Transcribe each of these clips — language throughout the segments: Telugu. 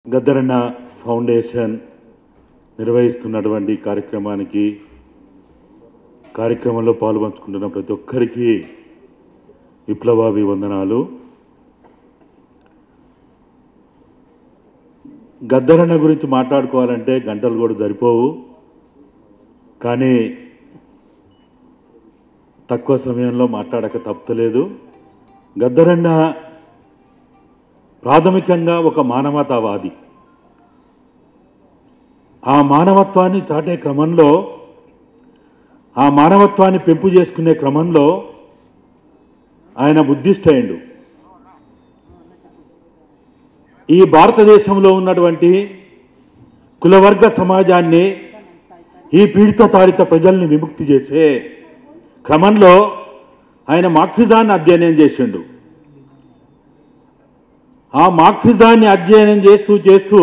గద్దరన్న ఫౌండేషన్ నిర్వహిస్తున్నటువంటి కార్యక్రమంలో పాల్పంచుకుంటున్న ప్రతి ఒక్కరికి విప్లవాభివందనాలు. గద్దరన్న గురించి మాట్లాడుకోవాలంటే గంటలు కూడా సరిపోవు, కానీ తక్కువ సమయంలో మాట్లాడక తప్పలేదు. గద్దరన్న ప్రాథమికంగా ఒక మానవతావాది. ఆ మానవత్వాన్ని చాటే క్రమంలో, ఆ మానవత్వాన్ని పెంపు చేసుకునే క్రమంలో ఆయన బుద్ధిస్ట్ అయ్యిండు. ఈ భారతదేశంలో ఉన్నటువంటి కులవర్గ సమాజాన్ని, ఈ పీడిత తాడిత ప్రజల్ని విముక్తి చేసే క్రమంలో ఆయన మార్క్సిజాన్ని అధ్యయనం చేసిండు. ఆ మార్క్సిజాన్ని అధ్యయనం చేస్తూ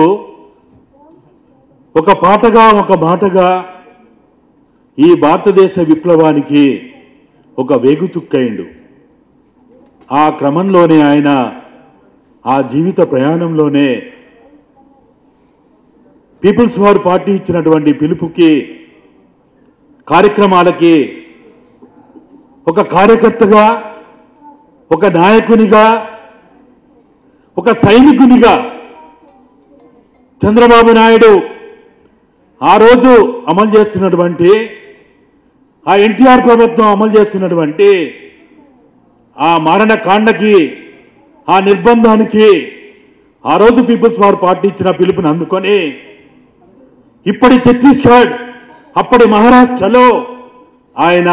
ఒక పాటగా ఒక మాటగా ఈ భారతదేశ విప్లవానికి ఒక వేగుచుక్కయిండు. ఆ క్రమంలోనే ఆయన ఆ జీవిత ప్రయాణంలోనే పీపుల్స్ వార్ పార్టీ ఇచ్చినటువంటి పిలుపుకి, కార్యక్రమాలకి ఒక కార్యకర్తగా, ఒక నాయకునిగా, ఒక సైనికునిగా చంద్రబాబు నాయుడు ఆ రోజు అమలు చేస్తున్నటువంటి, ఆ ఎన్టీఆర్ ప్రభుత్వం అమలు చేస్తున్నటువంటి ఆ మారణకాండకి, ఆ నిర్బంధానికి ఆ రోజు పీపుల్స్ వార్ పార్టీ ఇచ్చిన పిలుపుని అందుకొని ఇప్పటి ఛత్తీస్గఢ్, అప్పటి మహారాష్ట్రలో ఆయన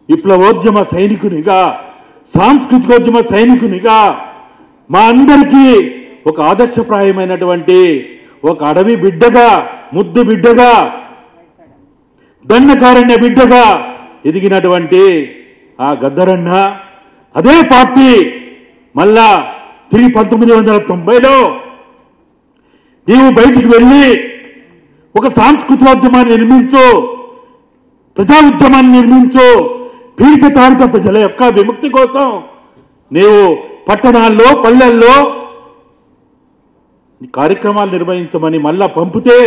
విప్లవోద్యమ సైనికునిగా, సాంస్కృతికోద్యమ సైనికునిగా మా అందరికీ ఒక ఆదర్శప్రాయమైనటువంటి ఒక అడవి బిడ్డగా, ముద్దు బిడ్డగా, దండకారణ్య బిడ్డగా ఎదిగినటువంటి ఆ గద్దరన్న అదే పార్టీ మళ్ళా తిరిగి 1990లో నీవు బయటికి వెళ్ళి ఒక సాంస్కృతికోద్యమాన్ని నిర్మించు, ప్రజా ఉద్యమాన్ని నిర్మించు, పీడిత తాడిత ప్రజల యొక్క విముక్తి కోసం నీవు పట్టణాల్లో, పల్లెల్లో కార్యక్రమాలు నిర్వహించమని మళ్ళా పంపితే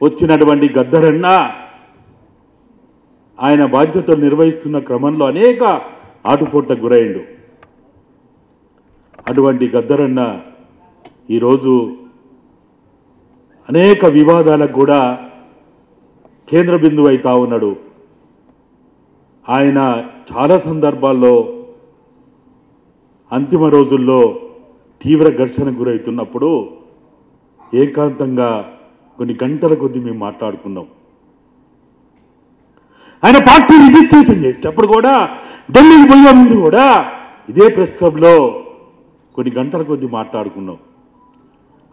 వచ్చినటువంటి గద్దరన్న ఆయన బాధ్యతలు నిర్వహిస్తున్న క్రమంలో అనేక ఆటుపోట్లకు గురైండు. అటువంటి గద్దరన్న ఈరోజు అనేక వివాదాలకు కూడా కేంద్ర బిందువు అవుతా ఉన్నాడు. ఆయన చాలా సందర్భాల్లో అంతిమ రోజుల్లో తీవ్ర ఘర్షణకు గురవుతున్నప్పుడు ఏకాంతంగా కొన్ని గంటల కొద్దీ మేము మాట్లాడుకున్నాం. ఆయన పార్టీ రిజిస్ట్రేషన్ చేసేటప్పుడు కూడా, ఢిల్లీకి పోయే ముందు కూడా ఇదే ప్రెస్ క్లబ్లో కొన్ని గంటల కొద్దీ మాట్లాడుకున్నాం.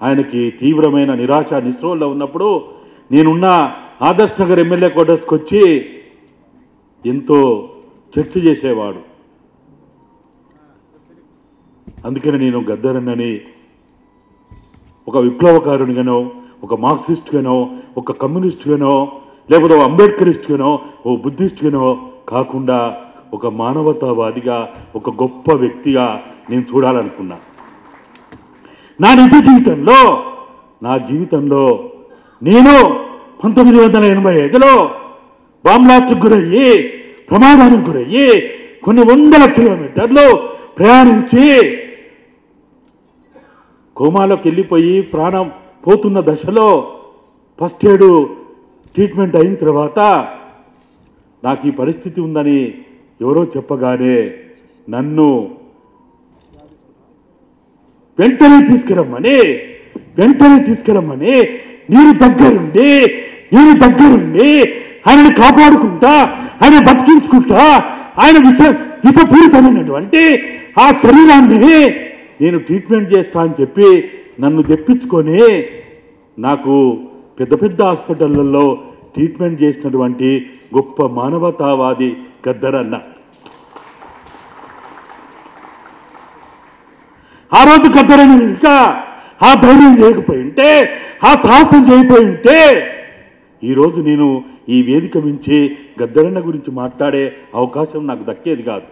ఆయనకి తీవ్రమైన నిరాశ నిస్రోల్లో ఉన్నప్పుడు నేనున్న ఆదర్శ్ నగర్ ఎమ్మెల్యే క్వార్టర్స్కి వచ్చి ఎంతో చర్చ చేసేవాడు. అందుకని నేను గద్దరన్నని ఒక విప్లవకారునిగానో, ఒక మార్క్సిస్ట్గానో, ఒక కమ్యూనిస్ట్గానో, లేకపోతే ఒక అంబేద్కరిస్ట్గానో, ఓ బుద్ధిస్ట్గానో కాకుండా ఒక మానవతావాదిగా, ఒక గొప్ప వ్యక్తిగా నేను చూడాలనుకున్నా. నా నిజ జీవితంలో, నా జీవితంలో నేను 1985లో బాంబ్లాస్ట్కి గురయ్యి, ప్రమాదానికి గురయ్యి కొన్ని వందల కిలోమీటర్లు ప్రయాణించి కోమాలోకి వెళ్ళిపోయి ప్రాణం పోతున్న దశలో ఫస్ట్ ఎయిడ్ ట్రీట్మెంట్ అయిన తర్వాత నాకు ఈ పరిస్థితి ఉందని ఎవరో చెప్పగానే నన్ను వెంటనే తీసుకురమ్మని నేను దగ్గరుండి ఆయనని కాపాడుకుంటా, ఆయన బతికించుకుంటా, ఆయన విషపూరితమైనటువంటి ఆ శరీరాన్ని నేను ట్రీట్మెంట్ చేస్తా అని చెప్పి నన్ను తెప్పించుకొని నాకు పెద్ద పెద్ద హాస్పిటళ్లలో ట్రీట్మెంట్ చేసినటువంటి గొప్ప మానవతావాది గద్దరన్న. ఆ రోజు గద్దరన్న ఇంకా ఆ ధైర్యం చేయకపోయి ఉంటే, ఆ సాహసం చేయకపోయి ఉంటే ఈరోజు నేను ఈ వేదిక మించి గద్దరన్న గురించి మాట్లాడే అవకాశం నాకు దక్కేది కాదు.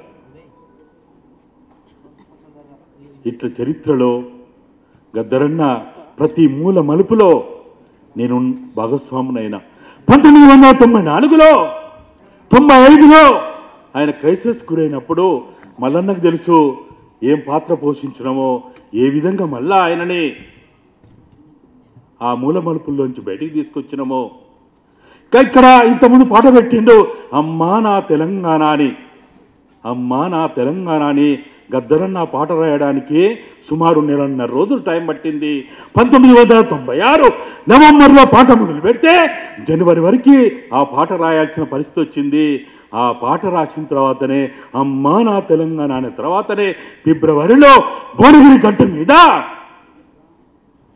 ఇట్లా చరిత్రలో గద్దరన్న ప్రతి మూల మలుపులో నేను భాగస్వామునైనా. 1994లో 95లో ఆయన క్రైసిస్ గురైనప్పుడు మల్లన్నకు తెలుసు ఏం పాత్ర పోషించడమో, ఏ విధంగా మళ్ళా ఆయనని ఆ మూల మలుపుల్లోంచి బయటికి తీసుకొచ్చినామో. ఇక్కడ ఇంతకుముందు పాట పెట్టిండు, అమ్మా నా తెలంగాణ అని. అమ్మా నా తెలంగాణ అని గద్దరన్న పాట రాయడానికి సుమారు 1.5 రోజులు టైం పట్టింది. 1996 నవంబర్లో పాట మొదలు పెడితే జనవరి వరకు ఆ పాట రాయాల్సిన పరిస్థితి వచ్చింది. ఆ పాట రాసిన తర్వాతనే అమ్మా నా తెలంగాణ అనే తర్వాతనే ఫిబ్రవరిలో భువనగిరి గంట మీద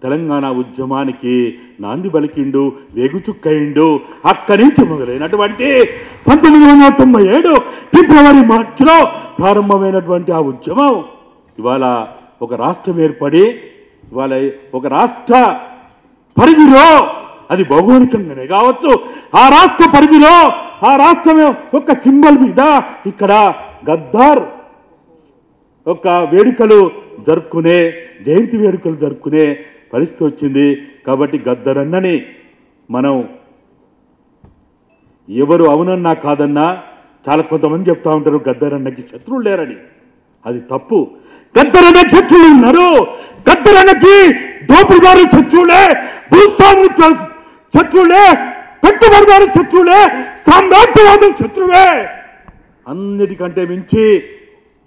తెలంగాణ ఉద్యమానికి నాంది పలికిండు, వేగుచుక్కయిండు. అక్కడి నుంచి మొదలైనటువంటి 1997 ఫిబ్రవరి మార్చిలో ప్రారంభమైనటువంటి ఆ ఉద్యమం ఇవాళ ఒక రాష్ట్రం ఏర్పడి ఇవాళ ఒక రాష్ట్ర పరిధిలో, అది భౌగోళికంగానే కావచ్చు, ఆ రాష్ట్ర పరిధిలో ఆ రాష్ట్రం ఒక సింబల్ మీద ఇక్కడ గద్దార్ ఒక వేడుకలు జరుపుకునే, జయంతి వేడుకలు జరుపుకునే పరిస్థితి వచ్చింది. కాబట్టి గద్దరన్నని మనం ఎవరు అవునన్నా కాదన్నా, చాలా కొంతమంది చెప్తా ఉంటారు గద్దరన్నకి శత్రువులు లేరని. అది తప్పు. గద్దరన్నకి శత్రువులు ఉన్నారు. గద్దరన్నకి దోపిడిదారు శత్రువులే, భూస్వాములు శత్రువులే, పెట్టుబడిదారు శత్రువులే, సామ్రాజ్యవాదం శత్రువే. అన్నిటికంటే మించి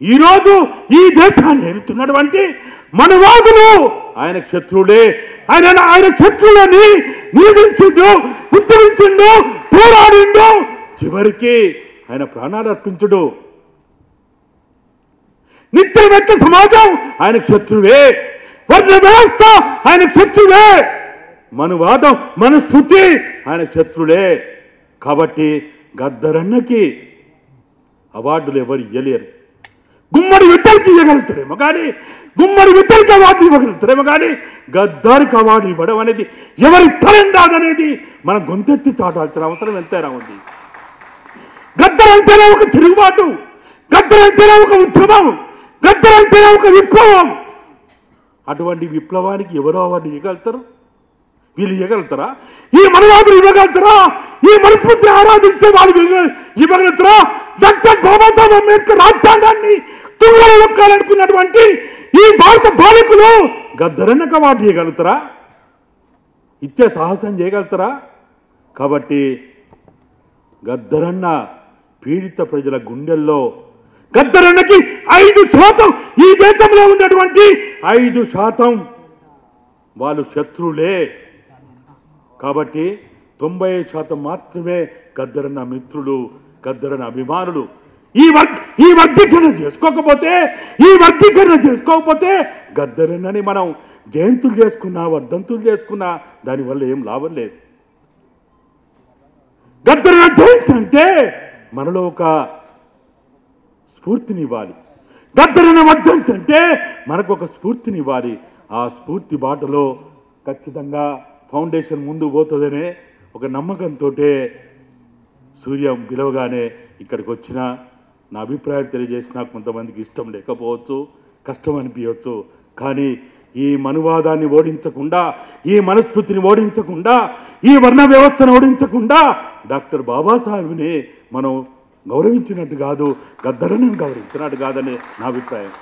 ఈరోజు ఈ దేశాన్ని ఎదుర్కొన్నటువంటి మనవాదులు ఆయనకు శత్రువులే. ఆయన శత్రువులని నిలదించిండు, ఉత్తరించిండు, పోరాడిండు, చివరికి ఆయన ప్రాణాలు అర్పించుడు. నిత్యమెట్ట సమాజం ఆయనకు శత్రువే, వర్ణ వ్యవస్థ ఆయనకు శత్రువే, మనువాదం మనస్ఫూర్తి ఆయనకు శత్రులే. కాబట్టి గద్దరన్నకి అవార్డులు ఎవరు ఇవ్వలేరు. గుమ్మడి విట్టలకి ఇవ్వగలుగుతారేమో కానీ, గుమ్మడి విట్టలకి అవార్డు ఇవ్వగలుగుతారేమో కానీ గద్దారికి అవార్డు ఇవ్వడం అనేది ఎవరి తరం రాదనేది మనం గొంతెత్తి చాటాల్సిన అవసరం ఎంతైనా ఉంది. గద్దరంటేనే ఒక తిరుగుబాటు, గద్దరంటేనే ఒక ఉద్యమం, గద్దరంటేనే ఒక విప్లవం. అటువంటి విప్లవానికి ఎవరో అవార్డు ఇవ్వగలుగుతారు? వీళ్ళు ఇవ్వగలుగుతారా? ఈ మనవాదులు ఇవ్వగలుగుతారా? ఈ మనస్ఫూర్తిని ఆరాధించే వాళ్ళు ఇవ్వగలుగుతారా? డాక్టర్ బాబాసాహెబ్ అంబేద్కర్ రాజ్యాంగాన్ని తుంగలు నొక్కాలనుకున్నటువంటి ఈ భారత పాలకులు గద్దరన్నకు అవార్డు ఇవ్వగలుగుతారా? ఇచ్చే సాహసం చేయగలుగుతారా? కాబట్టి గద్దరన్న పీడిత ప్రజల గుండెల్లో గద్దరన్నకి 5% ఈ దేశంలో ఉన్నటువంటి 5% వాళ్ళు శత్రువులే. కాబట్టి 90% మాత్రమే గద్దరన్న మిత్రులు, గద్దరన్న అభిమానులు. ఈ వర్గీకరణ చేసుకోకపోతే గద్దరన్నని మనం జయంతులు చేసుకున్నా, వర్ధంతులు చేసుకున్నా దానివల్ల ఏం లాభం లేదు. గద్దరన్న జయంతి అంటే మనలో ఒక స్ఫూర్తినివ్వాలి. గద్దరన్న వర్ధంతి అంటే మనకు ఒక స్ఫూర్తినివ్వాలి. ఆ స్ఫూర్తి బాటలో ఖచ్చితంగా ఫౌండేషన్ ముందు పోతుందనే ఒక నమ్మకంతో సూర్యం పిలవగానే ఇక్కడికి వచ్చిన నా అభిప్రాయాలు తెలియజేసిన కొంతమందికి ఇష్టం లేకపోవచ్చు, కష్టం అనిపించవచ్చు. కానీ ఈ మనువాదాన్ని ఓడించకుండా, ఈ మనస్ఫూర్తిని ఓడించకుండా, ఈ వర్ణ వ్యవస్థను ఓడించకుండా డాక్టర్ బాబాసాహెబ్ని మనం గౌరవించినట్టు కాదు, గద్దరన్నను గౌరవించినట్టు కాదని నా అభిప్రాయం.